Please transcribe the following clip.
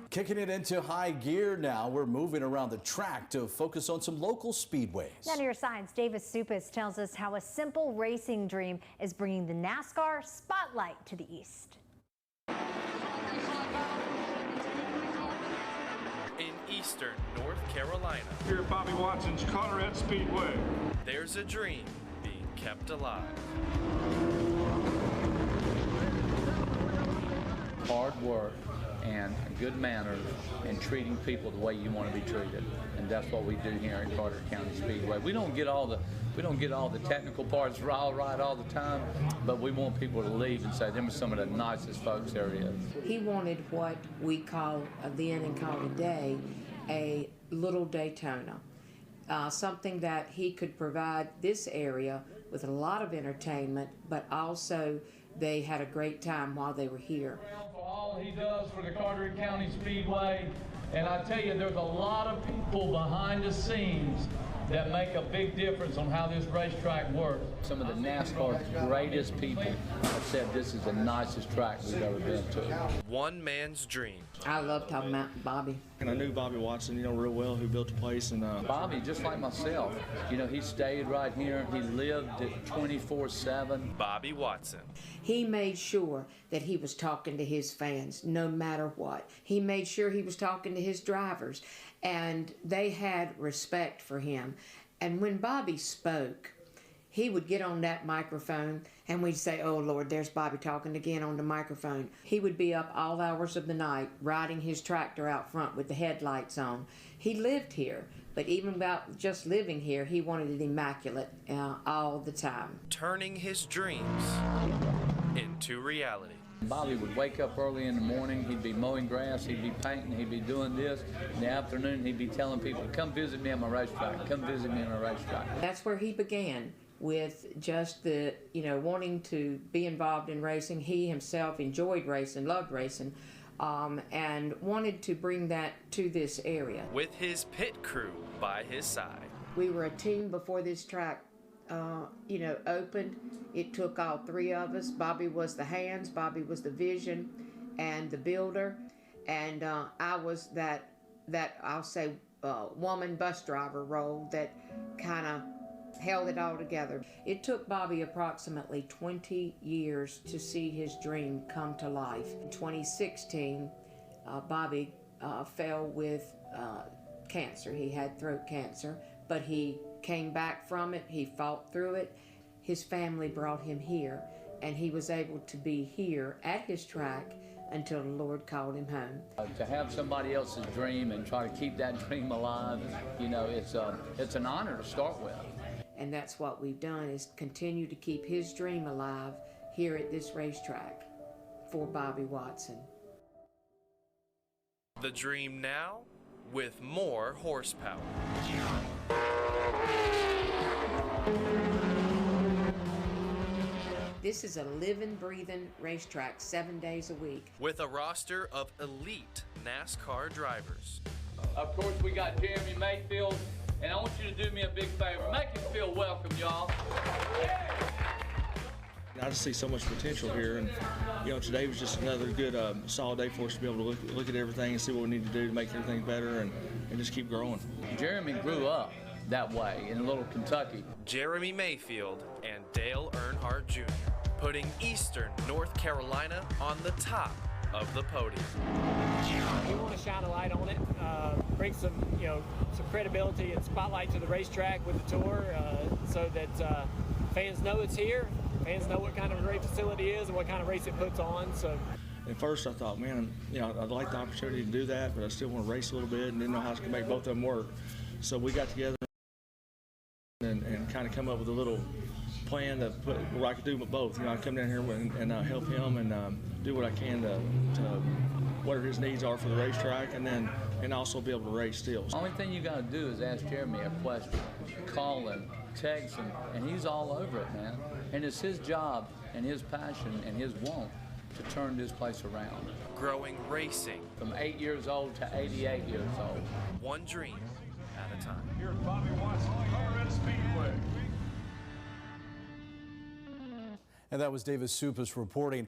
Kicking it into high gear now, we're moving around the track to focus on some local speedways. Now to your sides, Suppes tells us how a simple racing dream is bringing the NASCAR spotlight to the east. In eastern North Carolina, here at Bobby Watson's Carteret Speedway, there's a dream being kept alive. Hard work and good manners and treating people the way you want to be treated, and that's what we do here at Carteret County Speedway. We don't get all the technical parts all right all the time, but we want people to leave and say them are some of the nicest folks there is. He wanted what we call then and call today a little Daytona, something that he could provide this area with a lot of entertainment, but also they had a great time while they were here. For all he does for the Carteret County Speedway, and I tell you, there's a lot of people behind the scenes that make a big difference on how this racetrack works. Some of the NASCAR's greatest people have said this is the nicest track we've ever been to. One man's dream. I love talking about Bobby. And I knew Bobby Watson, real well, who built the place. And Bobby, just like myself, he stayed right here. He lived it 24/7. Bobby Watson. He made sure that he was talking to his fans no matter what. He made sure he was talking to his drivers, and they had respect for him. And when Bobby spoke, he would get on that microphone and we'd say, "Oh Lord, there's Bobby talking again on the microphone." He would be up all hours of the night riding his tractor out front with the headlights on. He lived here, but even about just living here, he wanted it immaculate all the time. Turning his dreams into reality. Bobby would wake up early in the morning, he'd be mowing grass, he'd be painting, he'd be doing this. In the afternoon, he'd be telling people, "Come visit me on my racetrack, come visit me on my racetrack." That's where he began, with just the, wanting to be involved in racing. He himself enjoyed racing, loved racing, and wanted to bring that to this area. With his pit crew by his side. We were a team before this track opened. It took all three of us. Bobby was the hands, Bobby was the vision and the builder, and I was that I'll say woman bus driver role that kind of held it all together. It took Bobby approximately 20 years to see his dream come to life. In 2016, Bobby fell with cancer. He had throat cancer, but he came back from it, he fought through it. His family brought him here, and he was able to be here at his track until the Lord called him home. To have somebody else's dream and try to keep that dream alive, it's an honor to start with. And that's what we've done, is continue to keep his dream alive here at this racetrack for Bobby Watson. The dream now with more horsepower. This is a living, breathing racetrack 7 days a week. With a roster of elite NASCAR drivers. Of course, we got Jeremy Mayfield, and I want you to do me a big favor. Make him feel welcome, y'all. I just see so much potential here, and today was just another good, solid day for us to be able to look at everything and see what we need to do to make everything better and just keep growing. Jeremy grew up that way in Little Kentucky. Jeremy Mayfield and Dale Earnhardt Jr. putting eastern North Carolina on the top of the podium. We want to shine a light on it, bring some credibility and spotlight to the racetrack with the tour, so that fans know it's here. Fans know what kind of a great facility is and what kind of race it puts on. So, at first I thought, man, I'd like the opportunity to do that, but I still want to race a little bit and didn't know how to make both of them work. So we got together and kind of come up with a little plan to put where I could do both. I come down here and help him and do what I can to whatever his needs are for the racetrack, and also be able to race still. The only thing you got to do is ask Jeremy a question, call him, text him, and he's all over it, man. And it's his job and his passion and his want to turn this place around. Growing racing. From 8 years old to 88 years old. One dream at a time. here at Bobby Watson Carteret Speedway. And that was Suppes reporting.